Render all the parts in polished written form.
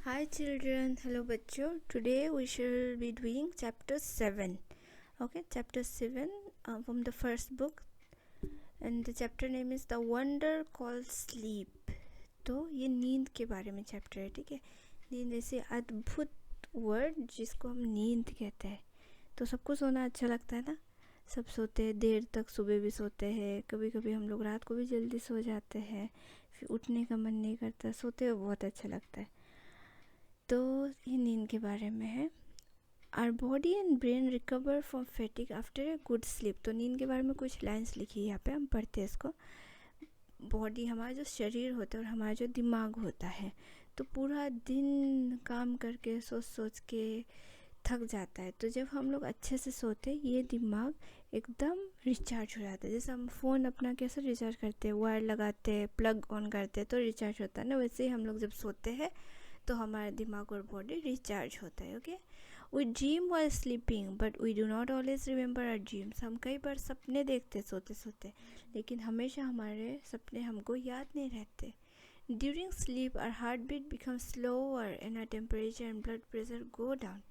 Hi children, hello बच्चों. Today we shall be doing chapter 7. Okay, chapter 7 from the first book, and the chapter name is The Wonder Called Sleep. तो ये नींद के बारे में chapter है. ठीक है, नींद ऐसे अद्भुत वर्ड जिसको हम नींद कहते हैं. तो सबको सोना अच्छा लगता है ना. सब सोते हैं, देर तक सुबह भी सोते हैं. कभी कभी हम लोग रात को भी जल्दी सो जाते हैं, फिर उठने का मन नहीं करता. सोते हुए बहुत अच्छा लगता है. तो ये नींद के बारे में है. Our body and brain recover from fatigue after a good sleep. तो नींद के बारे में कुछ लाइंस लिखी है यहाँ पे, हम पढ़ते हैं इसको. बॉडी, हमारा जो शरीर होता है और हमारा जो दिमाग होता है, तो पूरा दिन काम करके सोच सोच के थक जाता है. तो जब हम लोग अच्छे से सोते हैं, ये दिमाग एकदम रिचार्ज हो जाता है. जैसे हम फ़ोन अपना कैसे रिचार्ज करते हैं, वायर लगाते हैं, प्लग ऑन करते हैं तो रिचार्ज होता है ना. वैसे ही हम लोग जब सोते हैं तो हमारा दिमाग और बॉडी रिचार्ज होता है. Okay, we dream while sleeping but we do not always remember our dreams. हम कई बार सपने देखते सोते सोते, लेकिन हमेशा हमारे सपने हमको याद नहीं रहते. During sleep our heart beat become slower and our temperature and blood pressure go down.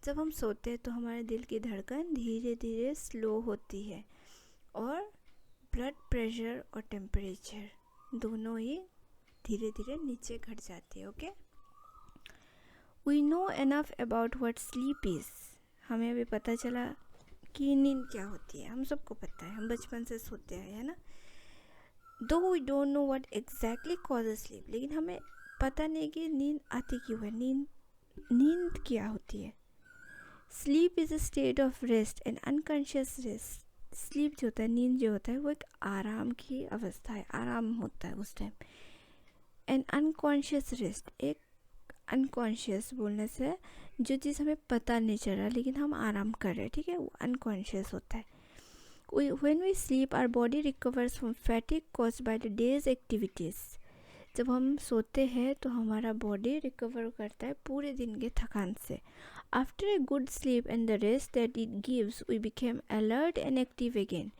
जब हम सोते हैं तो हमारे दिल की धड़कन धीरे धीरे स्लो होती है और ब्लड प्रेशर और टेम्परेचर दोनों ही धीरे धीरे नीचे घट जाती है. Okay, we know enough about what sleep is. हमें अभी पता चला कि नींद क्या होती है. हम सबको पता है, हम बचपन से सोते हैं, है ना. Though we don't know what exactly causes sleep. लेकिन हमें पता नहीं कि नींद आती क्यों है. नींद क्या होती है. Sleep is a state of rest and unconscious rest. Sleep जो होता है, नींद जो होता है, वो एक आराम की अवस्था है. आराम होता है उस टाइम. एंड अनकॉन्शियस रेस्ट, एक अनकॉन्शियस बोलने से जो चीज़ हमें पता नहीं चल रहा लेकिन हम आराम कर रहे हैं, ठीक है, वो अनकॉन्शियस होता है. When we sleep our body recovers from fatigue caused by the day's activities. जब हम सोते हैं तो हमारा बॉडी रिकवर करता है पूरे दिन के थकान से. After a good sleep and the rest that it gives we became alert and active again,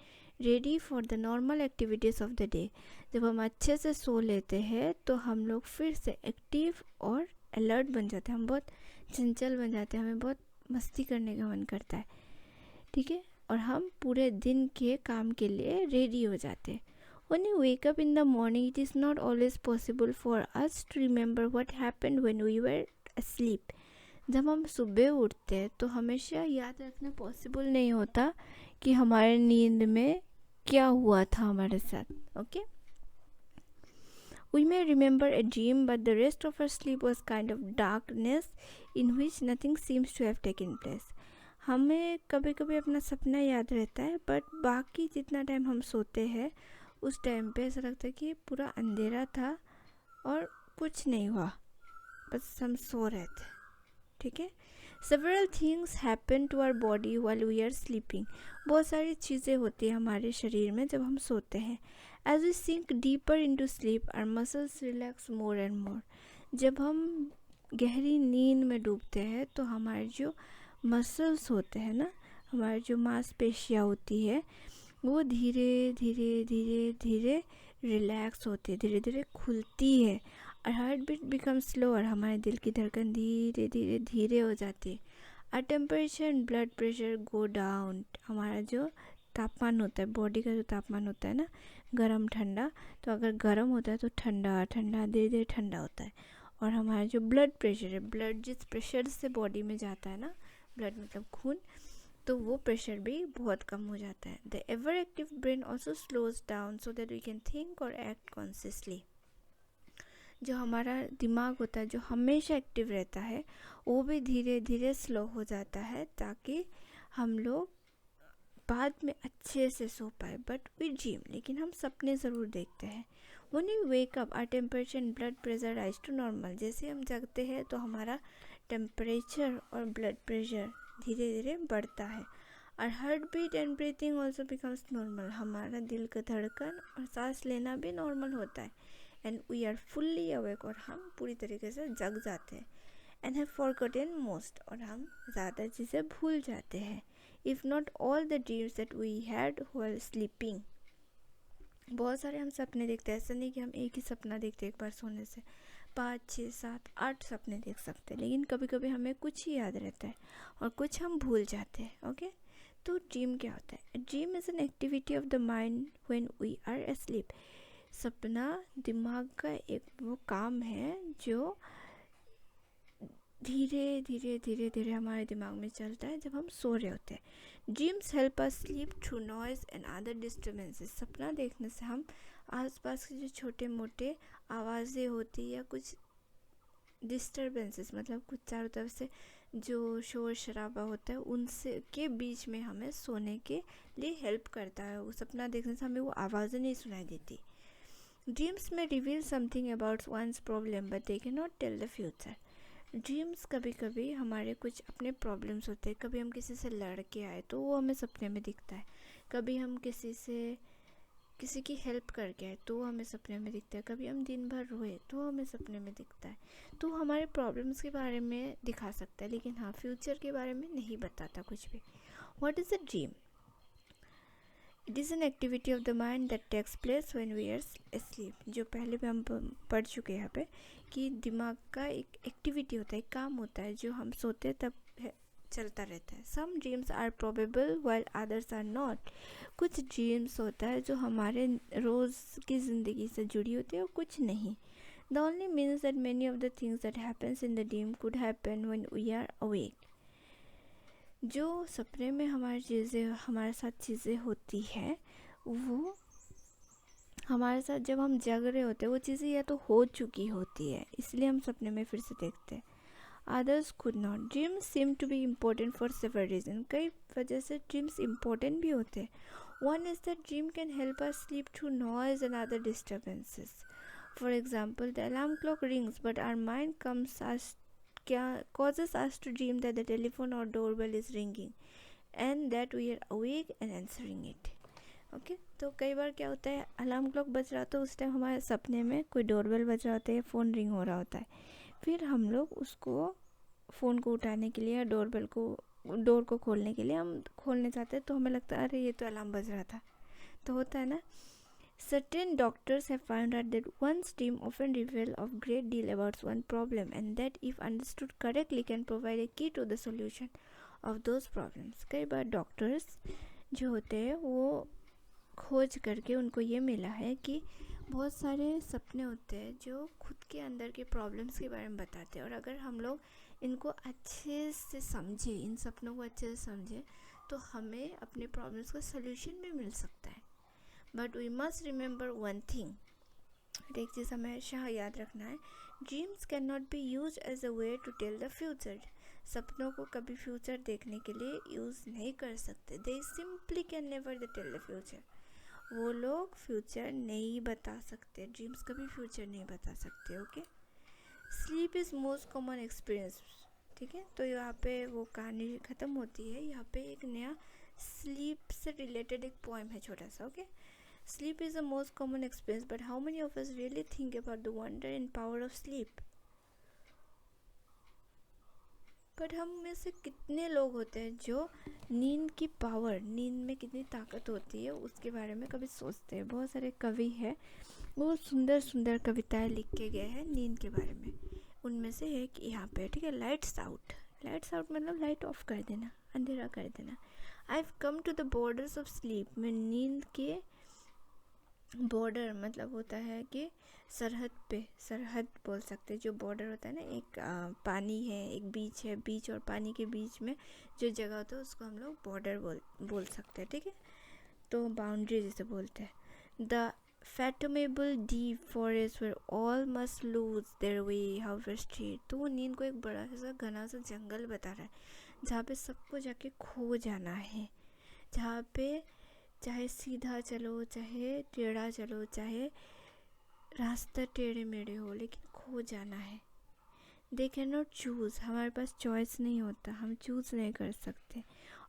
ready for the normal activities of the day. जब हम अच्छे से सो लेते हैं तो हम लोग फिर से एक्टिव और अलर्ट बन जाते हैं. हम बहुत चंचल बन जाते हैं, हमें बहुत मस्ती करने का मन करता है, ठीक है, और हम पूरे दिन के काम के लिए रेडी हो जाते हैं. When you wake up in the morning, it is not always possible for us to remember what happened when we were asleep. जब हम सुबह उठते हैं तो हमेशा याद रखना पॉसिबल नहीं होता कि हमारे नींद में क्या हुआ था हमारे साथ. Okay, We may remember a dream, but the rest of our sleep was kind of darkness in which nothing seems to have taken place. हमें कभी कभी अपना सपना याद रहता है, बट बाकी जितना टाइम हम सोते हैं उस टाइम पे ऐसा लगता है कि पूरा अंधेरा था और कुछ नहीं हुआ, बस हम सो रहे थे. ठीक है. Several things happen to our body while we are sleeping. बहुत सारी चीज़ें होती हैं हमारे शरीर में जब हम सोते हैं. As we sink deeper into sleep, our muscles relax more and more. जब हम गहरी नींद में डूबते हैं तो हमारे जो मसल्स होते हैं ना, हमारी जो मांसपेशियाँ होती है, वो धीरे धीरे धीरे धीरे रिलैक्स होती है, धीरे धीरे खुलती है. और हार्ट बीट बिकम स्लोअर, हमारे दिल की धड़कन धीरे धीरे धीरे हो जाती है. और temperature and blood pressure go down. हमारा जो तापमान होता है, बॉडी का जो तापमान होता है ना, गरम ठंडा, तो अगर गरम होता है तो ठंडा ठंडा धीरे धीरे ठंडा होता है. और हमारा जो ब्लड प्रेशर है, ब्लड जिस प्रेशर से बॉडी में जाता है ना, ब्लड मतलब खून, तो वो प्रेशर भी बहुत कम हो जाता है. The ever active brain also slows down so that we can think or act consciously. जो हमारा दिमाग होता है, जो हमेशा एक्टिव रहता है, वो भी धीरे धीरे स्लो हो जाता है ताकि हम लोग बाद में अच्छे से सो पाए. बट वी ड्रीम, लेकिन हम सपने ज़रूर देखते हैं. When we wake up our temperature and blood pressure rise to normal. जैसे हम जगते हैं तो हमारा टेम्परेचर और ब्लड प्रेशर धीरे धीरे बढ़ता है. और heart beat and breathing also becomes normal. हमारा दिल का धड़कन और सांस लेना भी नॉर्मल होता है. And we are fully awake, और हम पूरी तरीके से जग जाते हैं. एंड हैव फॉरगॉटन मोस्ट, और हम ज़्यादा चीज़ें भूल जाते हैं. If not all the dreams that we had while sleeping. बहुत सारे हम सपने देखते हैं, ऐसा नहीं कि हम एक ही सपना देखते हैं एक बार सोने से. 5, 6, 7, 8 सपने देख सकते हैं, लेकिन कभी कभी हमें कुछ ही याद रहता है और कुछ हम भूल जाते हैं। ओके, तो ड्रीम क्या होता है? Dream is an activity of the mind when we are asleep. सपना दिमाग का एक वो काम है जो धीरे धीरे धीरे धीरे हमारे दिमाग में चलता है जब हम सो रहे होते हैं। Dreams help us sleep through noise and other disturbances. सपना देखने से हम आसपास के जो छोटे मोटे आवाज़ें होती या कुछ डिस्टर्बेंसेस, मतलब कुछ चारों तरफ से जो शोर शराबा होता है उनसे के बीच में हमें सोने के लिए हेल्प करता है। वो सपना देखने से हमें वो आवाज़ें नहीं सुनाई देती। Dreams may reveal something about one's problem but they can not tell the future. Dreams कभी कभी हमारे कुछ अपने प्रॉब्लम्स होते हैं। कभी हम किसी से लड़ के आए तो वो हमें सपने में दिखता है। कभी हम किसी की हेल्प करके आए तो हमें सपने में दिखता है। कभी हम दिन भर रोए तो हमें सपने में दिखता है। तो हमारे प्रॉब्लम्स के बारे में दिखा सकता है, लेकिन हाँ, फ्यूचर के बारे में नहीं बताता कुछ भी। What is a dream? It is an activity of the mind that takes place when we are asleep। जो पहले भी हम पढ़ चुके हैं यहाँ पे कि दिमाग का एक एक्टिविटी होता है, एक काम होता है जो हम सोते तब चलता रहता है। Some dreams are probable while others are not. कुछ ड्रीम्स होता है जो हमारे रोज़ की ज़िंदगी से जुड़ी होती है और कुछ नहीं। The only means that many of the things that happens in the dream could happen when we are awake. जो सपने में हमारे साथ चीज़ें होती है वो हमारे साथ जब हम जग रहे होते हैं वो चीज़ें या तो हो चुकी होती है, इसलिए हम सपने में फिर से देखते हैं। Others could not. Dreams seem to be important for several reason. कई वजह से ड्रीम्स इम्पोर्टेंट भी होते हैं। One is that dream can help us sleep through noise and other disturbances. For example, the alarm clock rings but our mind causes us to dream that the telephone or doorbell is ringing and that we are awake and answering it. Okay, तो कई बार क्या होता है, alarm clock बज रहा होता है उस टाइम हमारे सपने में कोई डोरबेल बज रहा होता है, फ़ोन रिंग हो रहा होता है। फिर हम लोग उसको फ़ोन को उठाने के लिए या डोर को खोलने के लिए हम खोलने जाते हैं तो हमें लगता है अरे ये तो अलार्म बज रहा था। तो होता है ना। Certain doctors have found out that one's dream often reveal a great deal about one problem and that if understood correctly can provide a key to the solution of those problems. कई बार doctors जो होते हैं वो खोज करके उनको ये मिला है कि बहुत सारे सपने होते हैं जो खुद के अंदर के प्रॉब्लम्स के बारे में बताते हैं, और अगर हम लोग इनको अच्छे से समझे, इन सपनों को अच्छे से समझे, तो हमें अपने प्रॉब्लम्स का सल्यूशन भी मिल सकता है। But we must remember one thing. एक चीज़ हमेशा याद रखना है, dreams can not be use as a way to tell the future. सपनों को कभी फ्यूचर देखने के लिए यूज़ नहीं कर सकते। They simply can never they tell the future. वो लोग फ्यूचर नहीं बता सकते, ड्रीम्स कभी फ्यूचर नहीं बता सकते। Okay, sleep is most common experience. ठीक है, तो यहाँ पे वो कहानी ख़त्म होती है। यहाँ पे एक नया स्लीप से रिलेटेड एक पोएम है छोटा सा। Okay, sleep is the most common experience, but how many of us really think about the wonder and power of sleep? But हम में से कितने लोग होते हैं जो नींद की पावर, नींद में कितनी ताकत होती है उसके बारे में कभी सोचते हैं? बहुत सारे कवि हैं, वो सुंदर सुंदर कविताएं लिख के गए हैं नींद के बारे में। उनमें से एक यहाँ पे, ठीक है, लाइट्स आउट। लाइट्स आउट मतलब लाइट ऑफ कर देना, अंधेरा कर देना। I have come to the borders of sleep. मैं नींद के बॉर्डर मतलब होता है कि सरहद बोल सकते हैं। जो बॉर्डर होता है ना, एक पानी है, एक बीच है, बीच और पानी के बीच में जो जगह होता है उसको हम लोग बॉर्डर बोल सकते हैं। ठीक है, तो बाउंड्री जिसे बोलते हैं। The fathomable deep forest where all must lose their way however straight. तो वो नींद को एक बड़ा सा घना सा जंगल बता रहा है जहाँ पे सबको जाके खो जाना है, जहाँ पे चाहे सीधा चलो, चाहे टेढ़ा चलो, चाहे रास्ता टेढ़े मेढ़े हो, लेकिन खो जाना है। दे कैन नॉट चूज़। हमारे पास चॉइस नहीं होता, हम चूज़ नहीं कर सकते।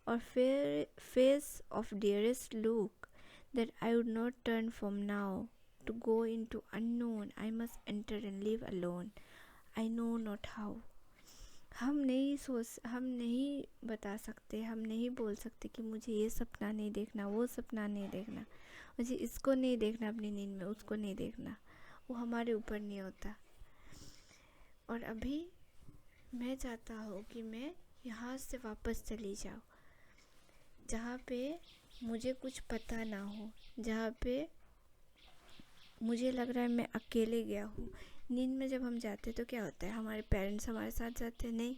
और फिर face of dearest look that I would not turn from now to go into unknown. I must enter and live alone, I know not how. हम नहीं बता सकते, हम नहीं बोल सकते कि मुझे ये सपना नहीं देखना, वो सपना नहीं देखना, मुझे इसको नहीं देखना अपनी नींद में, उसको नहीं देखना। वो हमारे ऊपर नहीं होता। और अभी मैं चाहता हूँ कि मैं यहाँ से वापस चली जाऊँ, जहाँ पे मुझे कुछ पता ना हो, जहाँ पे मुझे लग रहा है मैं अकेले गया हूँ। नींद में जब हम जाते तो क्या होता है, हमारे पेरेंट्स हमारे साथ जाते नहीं,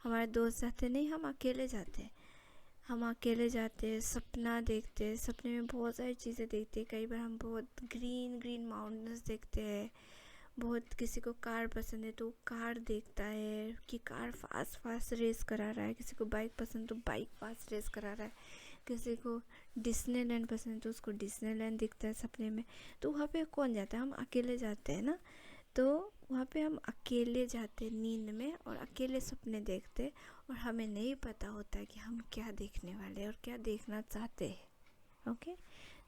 हमारे दोस्त जाते नहीं, हम अकेले जाते हैं। हम अकेले जाते हैं, सपना देखते हैं, सपने में बहुत सारी चीज़ें देखते हैं। कई बार हम बहुत ग्रीन ग्रीन माउंटेन्स देखते हैं, बहुत किसी को कार पसंद है तो कार देखता है कि कार फास्ट फास्ट रेस करा रहा है, किसी को बाइक पसंद तो बाइक फास्ट रेस करा रहा है, किसी को डिज्नीलैंड पसंद है तो उसको डिज्नीलैंड दिखता है सपने में। तो वहाँ पे कौन जाता है, हम अकेले जाते हैं ना। तो वहाँ पे हम अकेले जाते नींद में और अकेले सपने देखते, और हमें नहीं पता होता कि हम क्या देखने वाले हैं और क्या देखना चाहते हैं। ओके,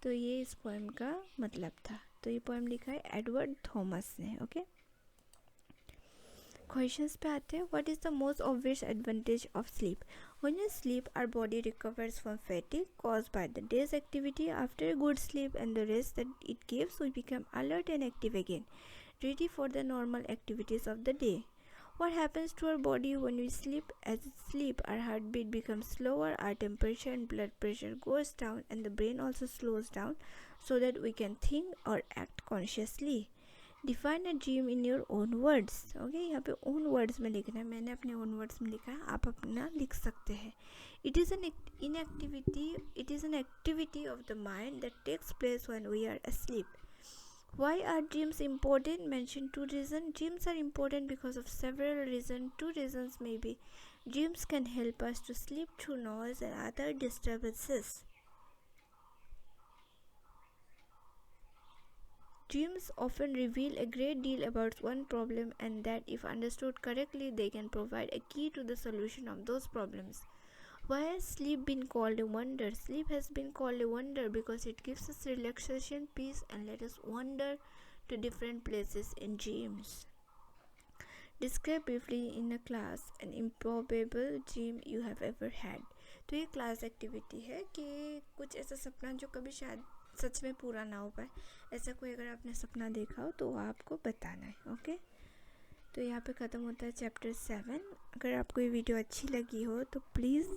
तो ये इस पोएम का मतलब था। तो ये पोएम लिखा है एडवर्ड थॉमस ने। ओके, क्वेश्चंस पे आते हैं। What is the most obvious advantage of sleep? When you sleep, our body recovers from fatigue caused by the day's activity. After a good sleep and the rest that it gives, we become alert and active again, ready for the normal activities of the day. What happens to our body when we sleep? As we sleep, our heartbeat becomes slower, our temperature and blood pressure goes down, and the brain also slows down so that we can think or act consciously. Define a dream in your own words. Okay, यहाँ पे own words में लिखना है, मैंने अपने own words में लिखा है, आप अपना लिख सकते हैं। It is an activity of the mind that takes place when we are asleep. Why are dreams important? Mention 2 reasons. Dreams are important because of several reasons. 2 reasons may be: dreams can help us to sleep through noise and other disturbances. Dreams often reveal a great deal about one problem, and that if understood correctly, they can provide a key to the solution of those problems. Why has sleep been called a wonder? Sleep has been called a wonder because it gives us relaxation, peace, and let us wander to different places in dreams. Describe briefly in a class an improbable dream you have ever had. तो ये class activity है कि कुछ ऐसा सपना जो कभी शायद सच में पूरा ना हो पाए, ऐसा कोई अगर आपने सपना देखा हो तो आपको बताना है। ओके, तो यहाँ पे ख़त्म होता है चैप्टर 7। अगर आपको ये वीडियो अच्छी लगी हो तो please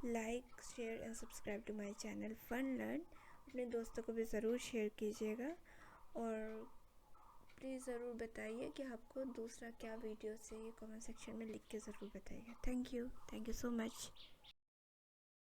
like, share and subscribe to my channel fun learn. अपने दोस्तों को भी ज़रूर शेयर कीजिएगा, और प्लीज़ ज़रूर बताइए कि आपको दूसरा क्या वीडियो से, ये कमेंट सेक्शन में लिख के ज़रूर बताइएगा। Thank you so much.